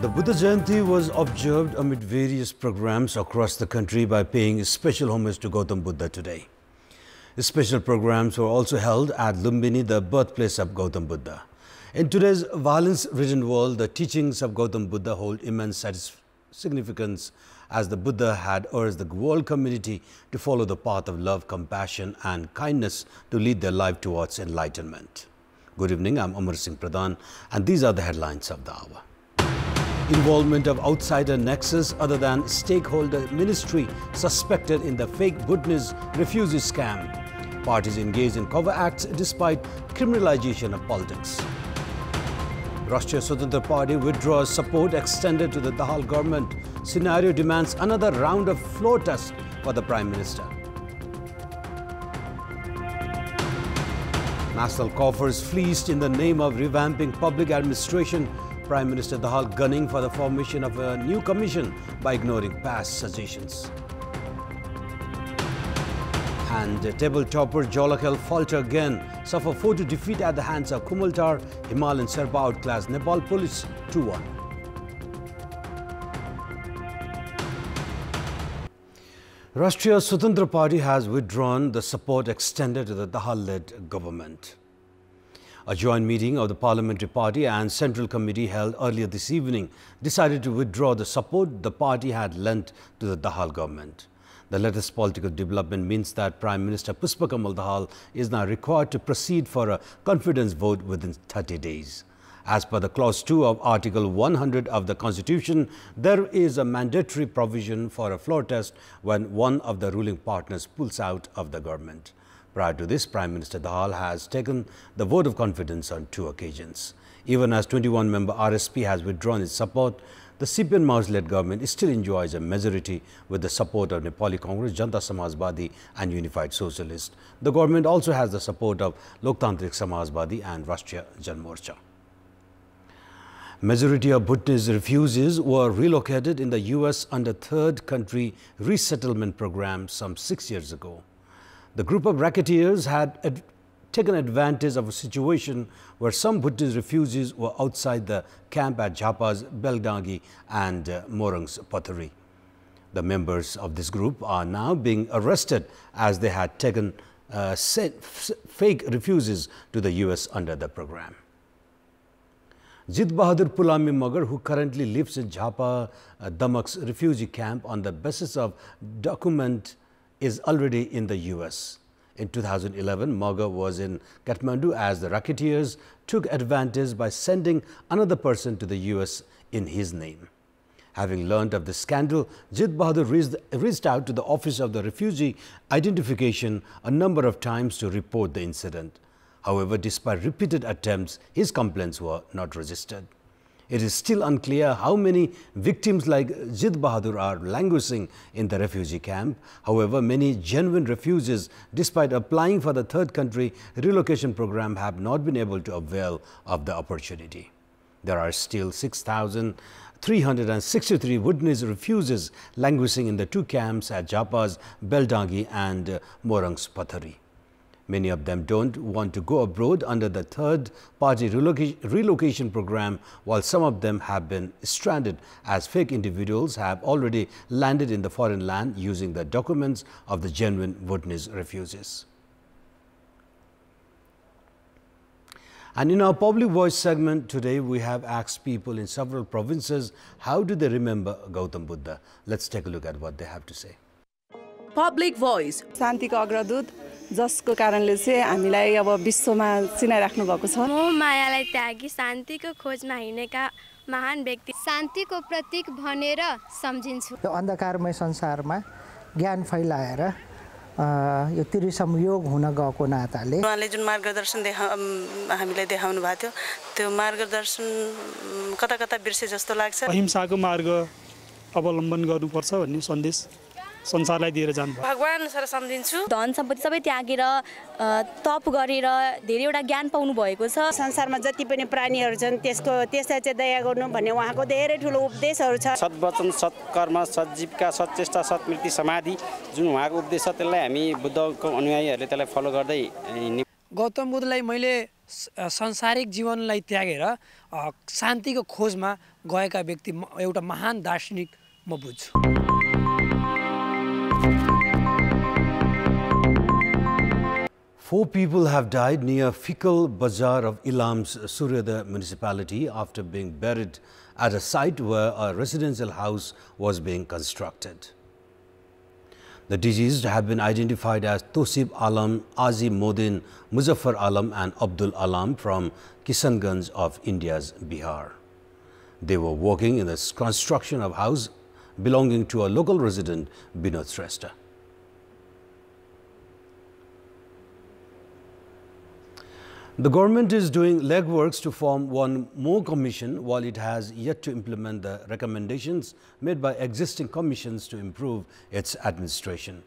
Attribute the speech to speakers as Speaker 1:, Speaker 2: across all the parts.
Speaker 1: The Buddha Jayanti was observed amid various programs across the country by paying special homage to Gautam Buddha today. Special programs were also held at Lumbini, the birthplace of Gautam Buddha. In today's violence-ridden world, the teachings of Gautam Buddha hold immense significance, as the Buddha had urged the world community to follow the path of love, compassion and kindness to lead their life towards enlightenment. Good evening, I'm Amar Singh Pradhan and these are the headlines of the hour. Involvement of outsider nexus other than stakeholder ministry suspected in the fake Buddhist refugee scam. Parties engaged in cover acts despite criminalization of politics. Rashtriya Swatantra Party withdraws support extended to the Dahal government. Scenario demands another round of floor test for the Prime Minister. National coffers fleeced in the name of revamping public administration. Prime Minister Dahal gunning for the formation of a new commission by ignoring past suggestions. And table topper Jolakhel falter again, suffer 4-2 defeat at the hands of Kumultar. Himalayan Sherpa outclassed Nepal police 2-1. Rashtriya Swatantra Party has withdrawn the support extended to the Dahal-led government. A joint meeting of the Parliamentary Party and Central Committee held earlier this evening decided to withdraw the support the party had lent to the Dahal government. The latest political development means that Prime Minister Pushpa Kamal Dahal is now required to proceed for a confidence vote within 30 days. As per the Clause 2 of Article 100 of the Constitution, there is a mandatory provision for a floor test when one of the ruling partners pulls out of the government. Prior to this, Prime Minister Dahal has taken the vote of confidence on 2 occasions. Even as 21-member RSP has withdrawn its support, the CPN Maoist-led government still enjoys a majority with the support of Nepali Congress, Janta Samajwadi and Unified Socialist. The government also has the support of Loktantrik Samajwadi and Rashtriya Jan Morcha. Majority of Bhutanese refugees were relocated in the US under third country resettlement program some 6 years ago. The group of racketeers had taken advantage of a situation where some Bhutanese refugees were outside the camp at Jhapa's Beldangi and Morang's Pathari. The members of this group are now being arrested as they had taken fake refugees to the US under the program. Jit Bahadur Pulami Magar, who currently lives in Jhapa Damak's refugee camp on the basis of document, is already in the US. In 2011, Magar was in Kathmandu as the racketeers took advantage by sending another person to the US in his name. Having learnt of the scandal, Jit Bahadur reached out to the Office of the Refugee Identification a number of times to report the incident. However, despite repeated attempts, his complaints were not registered. It is still unclear how many victims like Jit Bahadur are languishing in the refugee camp. However, many genuine refugees, despite applying for the third country relocation program, have not been able to avail of the opportunity. There are still 6,363 Bhutanese refugees languishing in the 2 camps at Jhapa's Beldangi and Morang's Pathari. Many of them don't want to go abroad under the third-party relocation program, while some of them have been stranded as fake individuals have already landed in the foreign land using the documents of the genuine Bhutanese refugees. And in our Public Voice segment today, we have asked people in several provinces, how do they remember Gautam Buddha? Let's take a look at what they have to say.
Speaker 2: Public Voice.
Speaker 3: शान्ति को अग्रदूत जसको कारणले चाहिँ हामीलाई अब विश्वमा चिनाइराख्नु भएको छ।
Speaker 4: म मायालाई त्यागी शान्तिको खोजमा हिँडेका महान व्यक्ति
Speaker 5: शान्तिको प्रतीक भनेर सम्झिन्छु।
Speaker 6: यो अन्धकारमय संसारमा ज्ञान फैलाएर यो त्रिसम योग हुन गएको नाताले
Speaker 7: उहाँले जुन मार्गदर्शन हामीलाई देखाउनु भएको थियो त्यो मार्गदर्शन कता कता बिर्से जस्तो लाग्छ।
Speaker 8: अहिंसाको मार्ग अवलम्बन गर्नुपर्छ भन्ने सन्देश संसारलाई दिएर जानु भयो।
Speaker 7: भगवान सर सम्झिन्छु।
Speaker 9: धन सम्पत्ति सबै त्यागेर तप गरेर धेरैवटा ज्ञान पाउनु भएको छ।
Speaker 10: संसारमा जति पनि प्राणीहरू छन् त्यसलाई चाहिँ दया गर्नु भन्ने उहाँको धेरै ठुलो उपदेशहरू छ।
Speaker 11: सद्वचन, सत्कर्म, सज्जीविका, सचेष्टा, सत्मृति, समाधि जुन उहाँको उपदेश छ त्यसलाई हामी बुद्धको अनुयायीहरूले त्यसलाई फलो गर्दै
Speaker 12: गौतम बुद्धलाई मैले संसारिक जीवनलाई त्यागेर शान्तिको खोजमा गएका व्यक्ति एउटा महान दार्शनिक म बुझ्छु।
Speaker 1: Four people have died near Fikal Bazaar of Ilam's Suryodaya municipality after being buried at a site where a residential house was being constructed. The deceased have been identified as Tosib Alam, Azim Modin, Muzaffar Alam and Abdul Alam from Kishanganj of India's Bihar. They were working in the construction of house belonging to a local resident, Binod Shrestha. The government is doing legworks to form one more commission while it has yet to implement the recommendations made by existing commissions to improve its administration.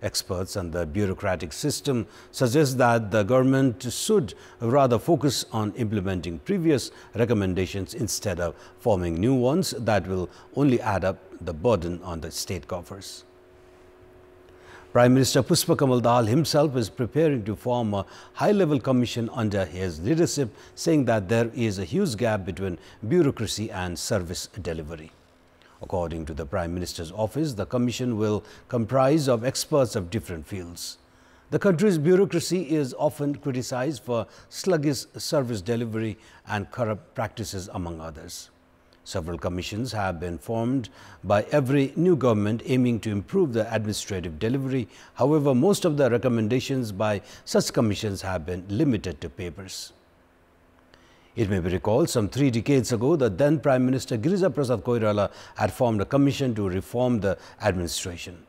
Speaker 1: Experts on the bureaucratic system suggest that the government should rather focus on implementing previous recommendations instead of forming new ones that will only add up the burden on the state coffers. Prime Minister Pushpa Kamal Dahal himself is preparing to form a high-level commission under his leadership, saying that there is a huge gap between bureaucracy and service delivery. According to the Prime Minister's office, the commission will comprise of experts of different fields. The country's bureaucracy is often criticized for sluggish service delivery and corrupt practices, among others. Several commissions have been formed by every new government aiming to improve the administrative delivery. However, most of the recommendations by such commissions have been limited to papers. It may be recalled some 3 decades ago, the then Prime Minister Girija Prasad Koirala had formed a commission to reform the administration.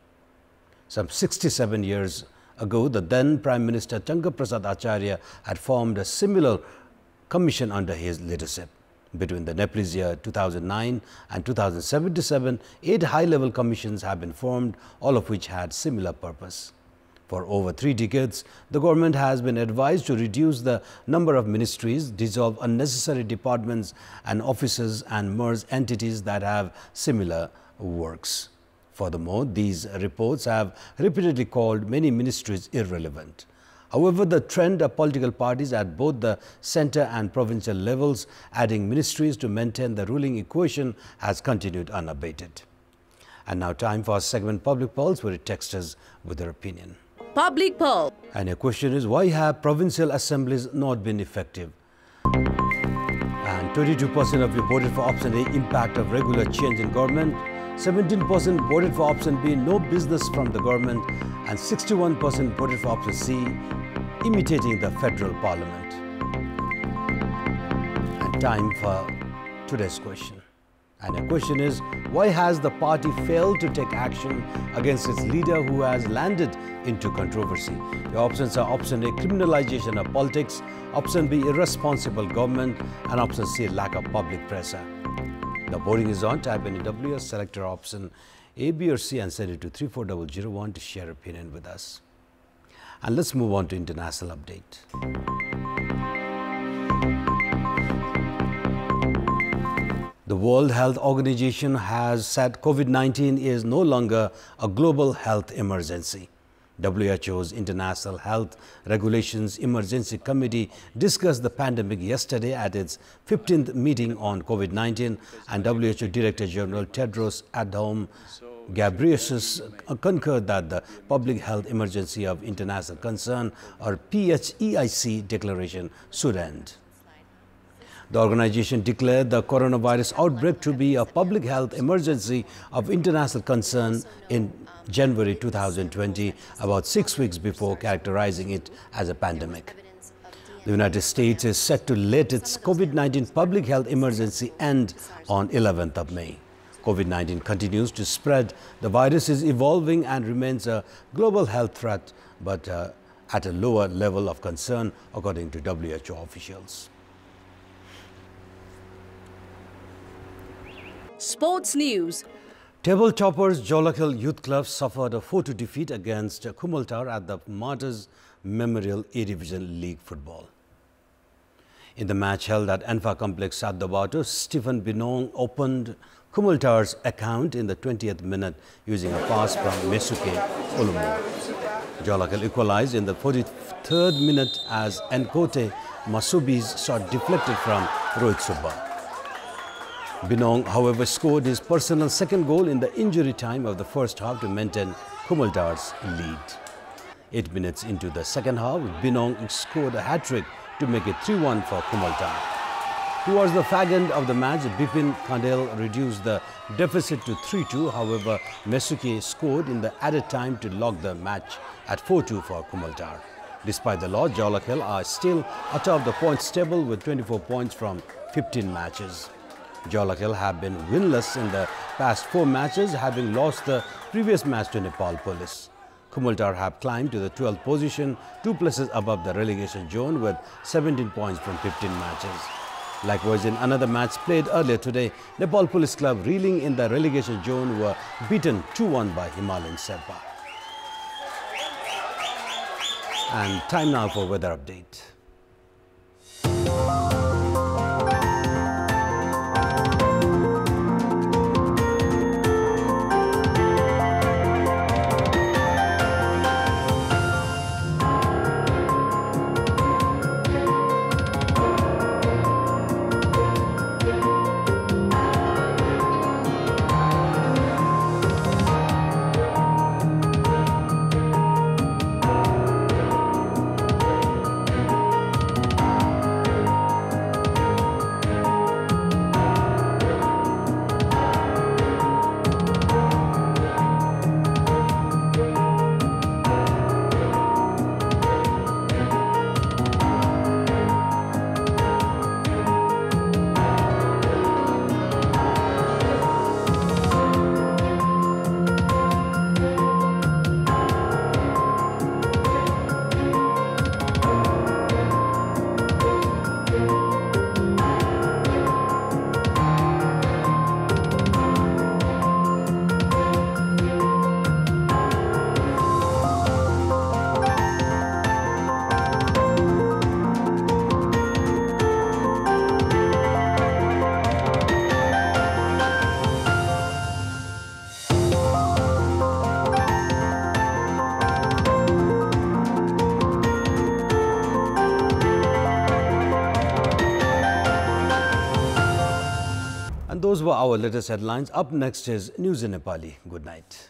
Speaker 1: Some 67 years ago, the then Prime Minister Changa Prasad Acharya had formed a similar commission under his leadership. Between the Nepalese year 2009 and 2077, 8 high-level commissions have been formed, all of which had similar purpose. For over 3 decades, the government has been advised to reduce the number of ministries, dissolve unnecessary departments and offices, and merge entities that have similar works. Furthermore, these reports have repeatedly called many ministries irrelevant. However, the trend of political parties at both the centre and provincial levels adding ministries to maintain the ruling equation has continued unabated. And now time for our segment Public Pulse, where it texts us with their opinion.
Speaker 2: Public Pulse.
Speaker 1: And your question is, why have provincial assemblies not been effective? And 22% of you voted for option A, impact of regular change in government. 17% voted for option B, no business from the government, and 61% voted for option C, imitating the federal parliament. And time for today's question. And the question is, why has the party failed to take action against its leader who has landed into controversy? The options are option A, criminalization of politics, option B, irresponsible government, and option C, lack of public pressure. The voting is on. Type in WS, select your option A, B or C and send it to 34001 to share opinion with us. And let's move on to international update. The World Health Organization has said COVID-19 is no longer a global health emergency. WHO's International Health Regulations Emergency Committee discussed the pandemic yesterday at its 15th meeting on COVID-19, and WHO Director General Tedros Adhanom Ghebreyesus concurred that the Public Health Emergency of International Concern, or PHEIC declaration, should end. The organization declared the coronavirus outbreak to be a public health emergency of international concern in January 2020, about 6 weeks before characterizing it as a pandemic. The United States is set to let its COVID-19 public health emergency end on 11th of May. COVID-19 continues to spread. The virus is evolving and remains a global health threat, but at a lower level of concern, according to WHO officials.
Speaker 2: Sports news.
Speaker 1: Table toppers Jolakhel Youth Club suffered a 4-2 defeat against Kumultar at the Martyrs Memorial A-Division League Football. In the match held at Enfa Complex Saddabato, Stephen Binong opened Kumultar's account in the 20th minute using a pass from Mesuke Olumo. Jalakhel equalized in the 43rd minute as Nkote Masubi's shot deflected from Rohit Subba. Binong, however, scored his personal second goal in the injury time of the first half to maintain Kumultar's lead. 8 minutes into the second half, Binong scored a hat-trick to make it 3-1 for Kumultar. Towards the fag end of the match, Bipin Kandel reduced the deficit to 3-2. However, Mesuke scored in the added time to lock the match at 4-2 for Kumultar. Despite the loss, Jalakhel are still atop the points table with 24 points from 15 matches. Jalakhel have been winless in the past 4 matches, having lost the previous match to Nepal Police. Kumultar have climbed to the 12th position, 2 places above the relegation zone with 17 points from 15 matches. Likewise, in another match played earlier today, Nepal Police Club, reeling in the relegation zone, were beaten 2-1 by Himalayan Sherpa. And time now for weather update. And those were our latest headlines. Up next is News in Nepali. Good night.